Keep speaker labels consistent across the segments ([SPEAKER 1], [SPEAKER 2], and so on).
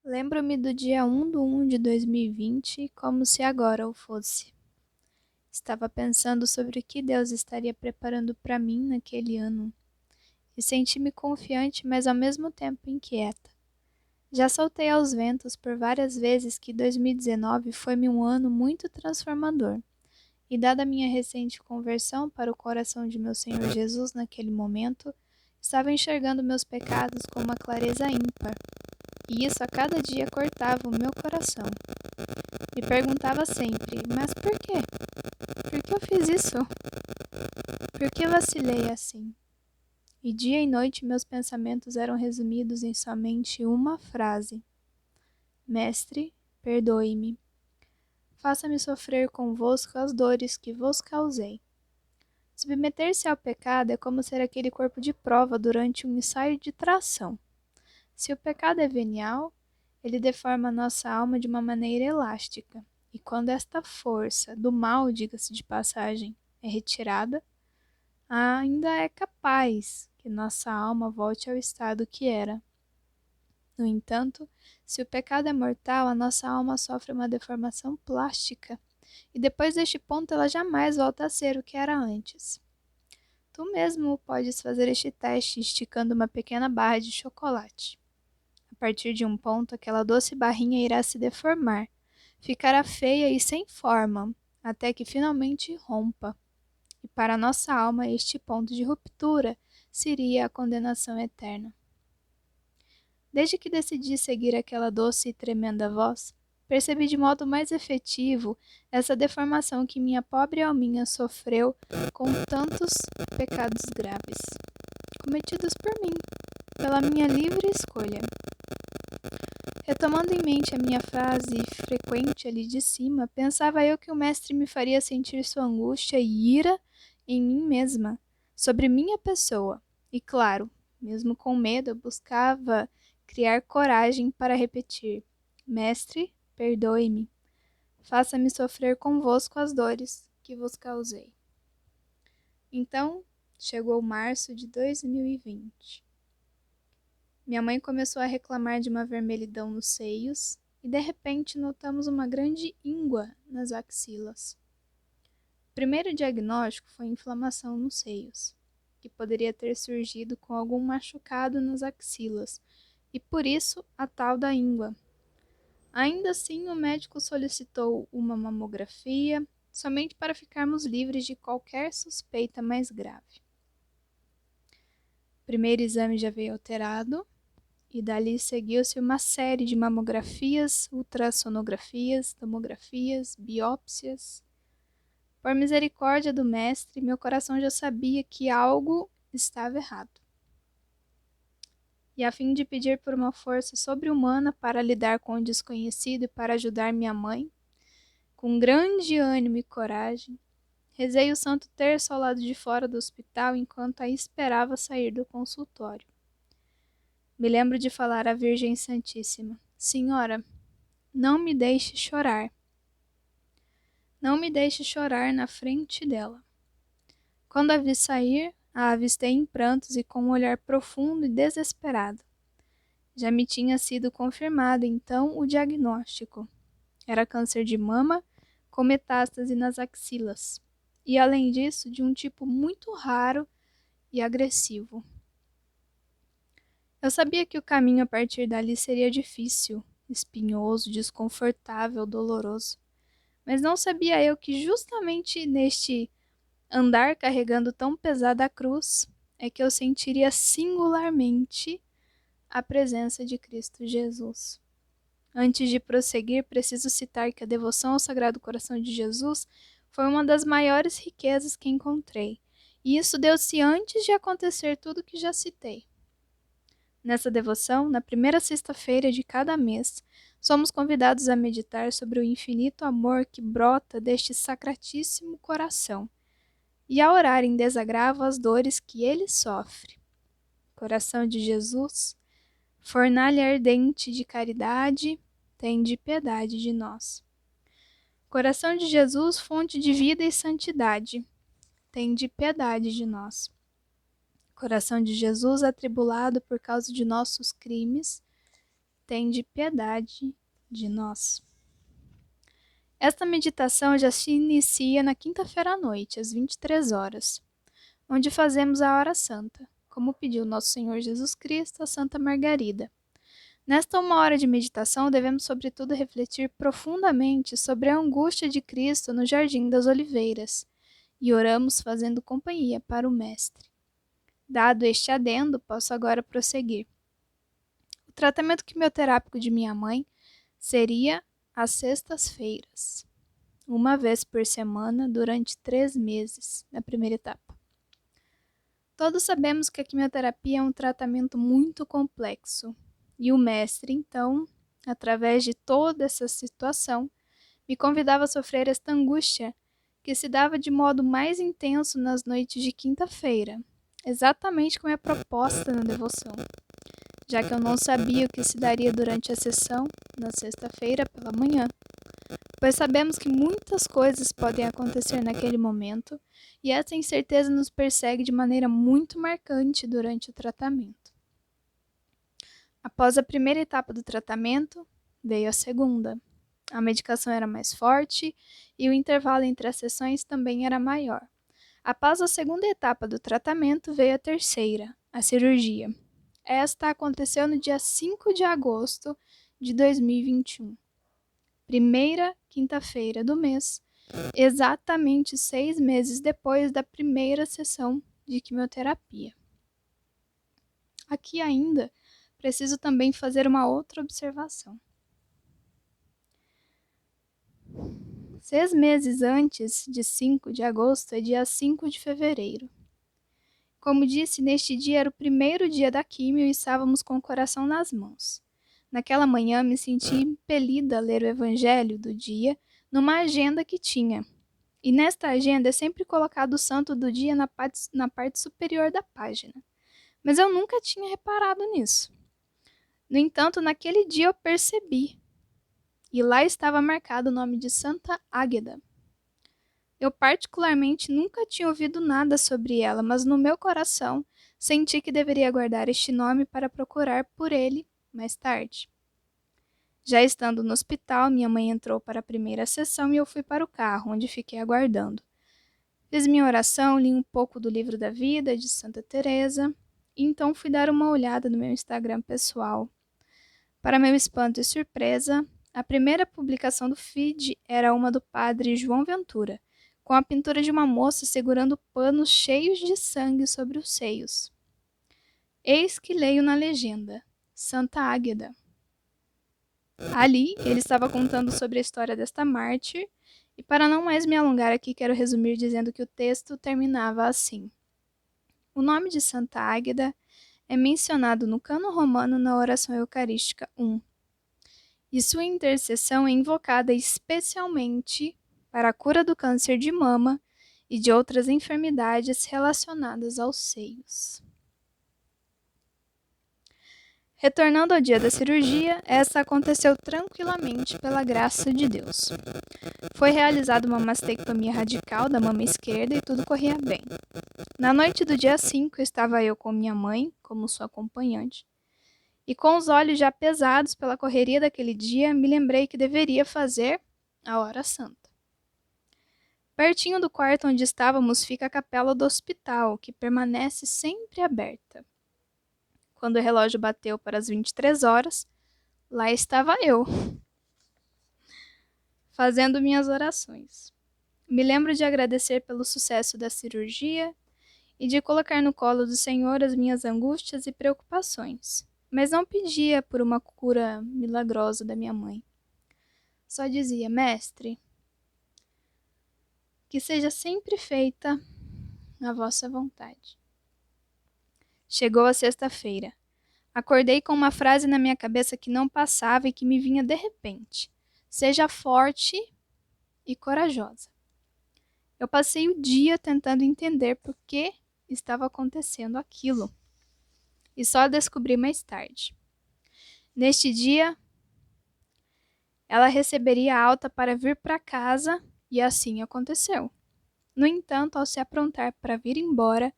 [SPEAKER 1] Lembro-me do dia 1 de 2020 como se agora o fosse. Estava pensando sobre o que Deus estaria preparando para mim naquele ano e senti-me confiante, mas ao mesmo tempo inquieta. Já soltei aos ventos por várias vezes que 2019 foi-me um ano muito transformador, e dada a minha recente conversão para o coração de meu Senhor Jesus naquele momento, estava enxergando meus pecados com uma clareza ímpar. E isso a cada dia cortava o meu coração. Me perguntava sempre, mas por quê? Por que eu fiz isso? Por que vacilei assim? E dia e noite meus pensamentos eram resumidos em somente uma frase: Mestre, perdoe-me. Faça-me sofrer convosco as dores que vos causei. Submeter-se ao pecado é como ser aquele corpo de prova durante um ensaio de tração. Se o pecado é venial, ele deforma nossa alma de uma maneira elástica, e quando esta força do mal, diga-se de passagem, é retirada, ainda é capaz que nossa alma volte ao estado que era. No entanto, se o pecado é mortal, a nossa alma sofre uma deformação plástica, e depois deste ponto ela jamais volta a ser o que era antes. Tu mesmo podes fazer este teste esticando uma pequena barra de chocolate. A partir de um ponto, aquela doce barrinha irá se deformar, ficará feia e sem forma, até que finalmente rompa. E para nossa alma, este ponto de ruptura seria a condenação eterna. Desde que decidi seguir aquela doce e tremenda voz, percebi de modo mais efetivo essa deformação que minha pobre alminha sofreu com tantos pecados graves, cometidos por mim, pela minha livre escolha. Retomando em mente a minha frase frequente ali de cima, pensava eu que o mestre me faria sentir sua angústia e ira em mim mesma, sobre minha pessoa. E claro, mesmo com medo, eu buscava criar coragem para repetir: Mestre, perdoe-me. Faça-me sofrer convosco as dores que vos causei. Então, chegou março de 2020. Minha mãe começou a reclamar de uma vermelhidão nos seios e de repente notamos uma grande íngua nas axilas. O primeiro diagnóstico foi inflamação nos seios, que poderia ter surgido com algum machucado nas axilas, e por isso a tal da íngua. Ainda assim, o médico solicitou uma mamografia, somente para ficarmos livres de qualquer suspeita mais grave. O primeiro exame já veio alterado, e dali seguiu-se uma série de mamografias, ultrassonografias, tomografias, biópsias. Por misericórdia do mestre, meu coração já sabia que algo estava errado. E a fim de pedir por uma força sobre-humana para lidar com o desconhecido e para ajudar minha mãe, com grande ânimo e coragem, rezei o Santo Terço ao lado de fora do hospital enquanto a esperava sair do consultório. Me lembro de falar à Virgem Santíssima: Senhora, não me deixe chorar. Não me deixe chorar na frente dela. Quando a vi sair, a avistei em prantos e com um olhar profundo e desesperado. Já me tinha sido confirmado então o diagnóstico. Era câncer de mama com metástase nas axilas. E além disso, de um tipo muito raro e agressivo. Eu sabia que o caminho a partir dali seria difícil, espinhoso, desconfortável, doloroso. Mas não sabia eu que justamente neste andar carregando tão pesada a cruz é que eu sentiria singularmente a presença de Cristo Jesus. Antes de prosseguir, preciso citar que a devoção ao Sagrado Coração de Jesus foi uma das maiores riquezas que encontrei, e isso deu-se antes de acontecer tudo o que já citei. Nessa devoção, na primeira sexta-feira de cada mês, somos convidados a meditar sobre o infinito amor que brota deste sacratíssimo coração e a orar em desagravo as dores que ele sofre. Coração de Jesus, fornalha ardente de caridade, tende piedade de nós. Coração de Jesus, fonte de vida e santidade, tende piedade de nós. Coração de Jesus, atribulado por causa de nossos crimes, tende piedade de nós. Esta meditação já se inicia na quinta-feira à noite, às 23 horas, onde fazemos a hora santa, como pediu nosso Senhor Jesus Cristo a Santa Margarida. Nesta 1 hora de meditação, devemos sobretudo refletir profundamente sobre a angústia de Cristo no Jardim das Oliveiras, e oramos fazendo companhia para o Mestre. Dado este adendo, posso agora prosseguir. O tratamento quimioterápico de minha mãe seria às sextas-feiras, 1 vez por semana durante 3 meses, na primeira etapa. Todos sabemos que a quimioterapia é um tratamento muito complexo, e o mestre, então, através de toda essa situação, me convidava a sofrer esta angústia, que se dava de modo mais intenso nas noites de quinta-feira, exatamente como é proposta na devoção, já que eu não sabia o que se daria durante a sessão, na sexta-feira pela manhã, pois sabemos que muitas coisas podem acontecer naquele momento, e essa incerteza nos persegue de maneira muito marcante durante o tratamento. Após a primeira etapa do tratamento, veio a segunda. A medicação era mais forte e o intervalo entre as sessões também era maior. Após a segunda etapa do tratamento, veio a terceira, a cirurgia. Esta aconteceu no dia 5 de agosto de 2021. Primeira quinta-feira do mês, exatamente 6 meses depois da primeira sessão de quimioterapia. Aqui ainda, preciso também fazer uma outra observação. 6 meses antes de 5 de agosto é dia 5 de fevereiro. Como disse, neste dia era o primeiro dia da quimio e estávamos com o coração nas mãos. Naquela manhã me senti impelida a ler o evangelho do dia numa agenda que tinha. E nesta agenda é sempre colocado o santo do dia na parte superior da página. Mas eu nunca tinha reparado nisso. No entanto, naquele dia eu percebi. E lá estava marcado o nome de Santa Águeda. Eu particularmente nunca tinha ouvido nada sobre ela, mas no meu coração senti que deveria guardar este nome para procurar por ele mais tarde. Já estando no hospital, minha mãe entrou para a primeira sessão e eu fui para o carro, onde fiquei aguardando. Fiz minha oração, li um pouco do livro da vida de Santa Teresa, e então fui dar uma olhada no meu Instagram pessoal. Para meu espanto e surpresa, a primeira publicação do feed era uma do padre João Ventura, com a pintura de uma moça segurando panos cheios de sangue sobre os seios. Eis que leio na legenda, Santa Águeda. Ali, ele estava contando sobre a história desta mártir, e para não mais me alongar aqui, quero resumir dizendo que o texto terminava assim. O nome de Santa Águeda é mencionado no Cânon Romano na oração eucarística 1. E sua intercessão é invocada especialmente para a cura do câncer de mama e de outras enfermidades relacionadas aos seios. Retornando ao dia da cirurgia, essa aconteceu tranquilamente pela graça de Deus. Foi realizada uma mastectomia radical da mama esquerda e tudo corria bem. Na noite do dia 5, estava eu com minha mãe, como sua acompanhante, e com os olhos já pesados pela correria daquele dia, me lembrei que deveria fazer a hora santa. Pertinho do quarto onde estávamos fica a capela do hospital, que permanece sempre aberta. Quando o relógio bateu para as 23 horas, lá estava eu, fazendo minhas orações. Me lembro de agradecer pelo sucesso da cirurgia e de colocar no colo do Senhor as minhas angústias e preocupações, mas não pedia por uma cura milagrosa da minha mãe. Só dizia, Mestre, que seja sempre feita a vossa vontade. Chegou a sexta-feira. Acordei com uma frase na minha cabeça que não passava e que me vinha de repente. Seja forte e corajosa. Eu passei o dia tentando entender por que estava acontecendo aquilo. E só descobri mais tarde. Neste dia, ela receberia alta para vir para casa e assim aconteceu. No entanto, ao se aprontar para vir embora,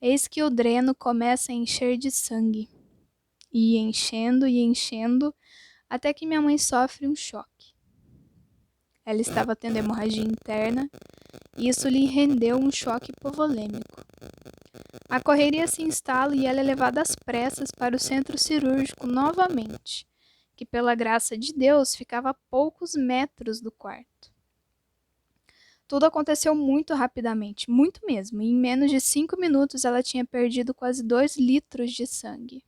[SPEAKER 1] eis que o dreno começa a encher de sangue. e enchendo, até que minha mãe sofre um choque. Ela estava tendo hemorragia interna e isso lhe rendeu um choque hipovolêmico. A correria se instala e ela é levada às pressas para o centro cirúrgico novamente, que pela graça de Deus ficava a poucos metros do quarto. Tudo aconteceu muito rapidamente, muito mesmo, e em menos de 5 minutos ela tinha perdido quase 2 litros de sangue.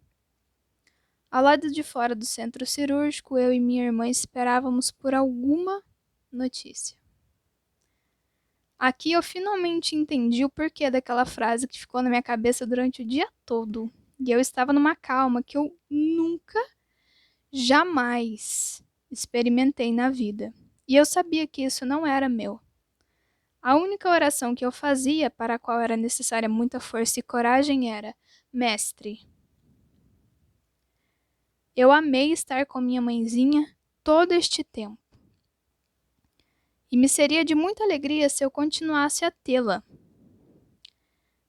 [SPEAKER 1] Ao lado de fora do centro cirúrgico, eu e minha irmã esperávamos por alguma notícia. Aqui eu finalmente entendi o porquê daquela frase que ficou na minha cabeça durante o dia todo. E eu estava numa calma que eu nunca, jamais experimentei na vida. E eu sabia que isso não era meu. A única oração que eu fazia, para a qual era necessária muita força e coragem, era: Mestre, eu amei estar com minha mãezinha todo este tempo. E me seria de muita alegria se eu continuasse a tê-la.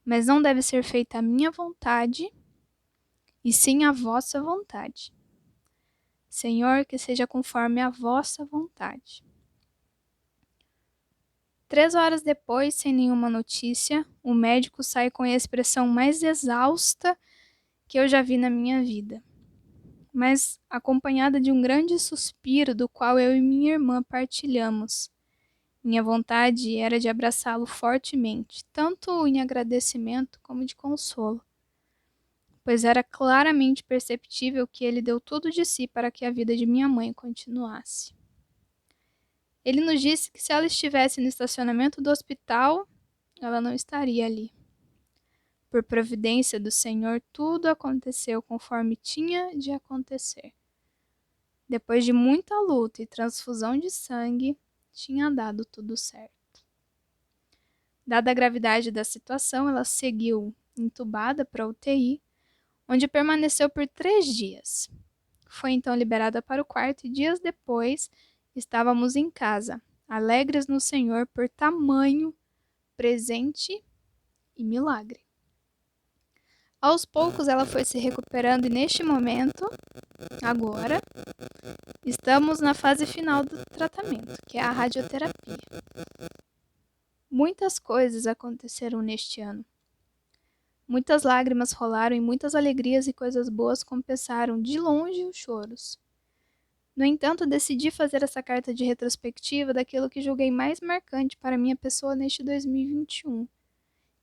[SPEAKER 1] Mas não deve ser feita a minha vontade, e sim a vossa vontade. Senhor, que seja conforme a vossa vontade. 3 horas depois, sem nenhuma notícia, o médico sai com a expressão mais exausta que eu já vi na minha vida, mas acompanhada de um grande suspiro do qual eu e minha irmã partilhamos. Minha vontade era de abraçá-lo fortemente, tanto em agradecimento como de consolo, pois era claramente perceptível que ele deu tudo de si para que a vida de minha mãe continuasse. Ele nos disse que se ela estivesse no estacionamento do hospital, ela não estaria ali. Por providência do Senhor, tudo aconteceu conforme tinha de acontecer. Depois de muita luta e transfusão de sangue, tinha dado tudo certo. Dada a gravidade da situação, ela seguiu entubada para a UTI, onde permaneceu por 3 dias. Foi então liberada para o quarto e dias depois estávamos em casa, alegres no Senhor por tamanho presente e milagre. Aos poucos ela foi se recuperando e neste momento, agora, estamos na fase final do tratamento, que é a radioterapia. Muitas coisas aconteceram neste ano. Muitas lágrimas rolaram e muitas alegrias e coisas boas compensaram de longe os choros. No entanto, decidi fazer essa carta de retrospectiva daquilo que julguei mais marcante para minha pessoa neste 2021,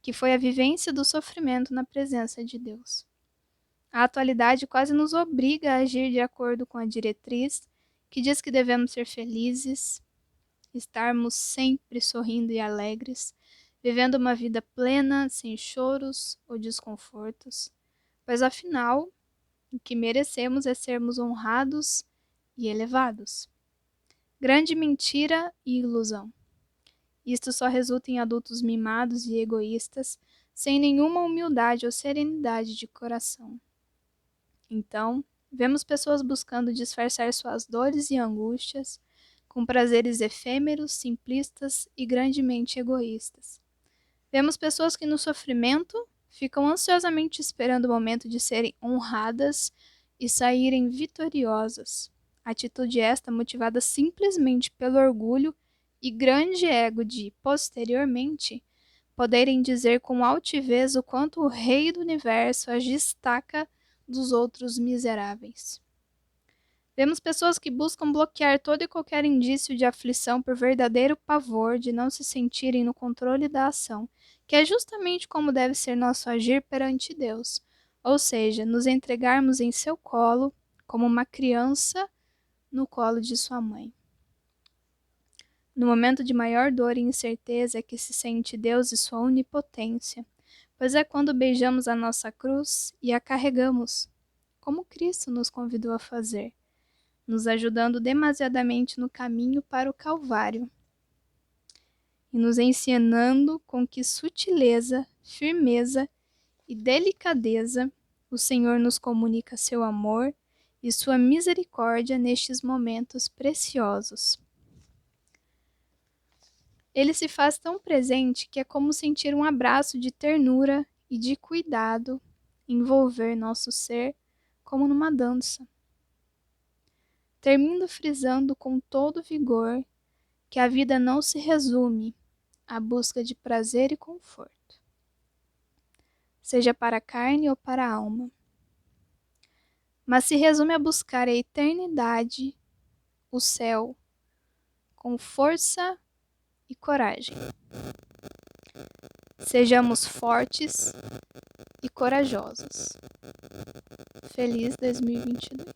[SPEAKER 1] que foi a vivência do sofrimento na presença de Deus. A atualidade quase nos obriga a agir de acordo com a diretriz que diz que devemos ser felizes, estarmos sempre sorrindo e alegres, vivendo uma vida plena, sem choros ou desconfortos, pois afinal, o que merecemos é sermos honrados e elevados. Grande mentira e ilusão. Isto só resulta em adultos mimados e egoístas, sem nenhuma humildade ou serenidade de coração. Então, vemos pessoas buscando disfarçar suas dores e angústias com prazeres efêmeros, simplistas e grandemente egoístas. Vemos pessoas que no sofrimento ficam ansiosamente esperando o momento de serem honradas e saírem vitoriosas. Atitude esta motivada simplesmente pelo orgulho e grande ego de, posteriormente, poderem dizer com altivez o quanto o Rei do Universo as destaca dos outros miseráveis. Vemos pessoas que buscam bloquear todo e qualquer indício de aflição por verdadeiro pavor de não se sentirem no controle da ação, que é justamente como deve ser nosso agir perante Deus, ou seja, nos entregarmos em seu colo, como uma criança no colo de sua mãe. No momento de maior dor e incerteza é que se sente Deus e sua onipotência, pois é quando beijamos a nossa cruz e a carregamos, como Cristo nos convidou a fazer, nos ajudando demasiadamente no caminho para o Calvário e nos ensinando com que sutileza, firmeza e delicadeza o Senhor nos comunica seu amor e sua misericórdia nestes momentos preciosos. Ele se faz tão presente que é como sentir um abraço de ternura e de cuidado envolver nosso ser como numa dança. Termino frisando com todo vigor que a vida não se resume à busca de prazer e conforto, seja para a carne ou para a alma, mas se resume a buscar a eternidade, o céu, com força e coragem. Sejamos fortes e corajosos. Feliz 2022.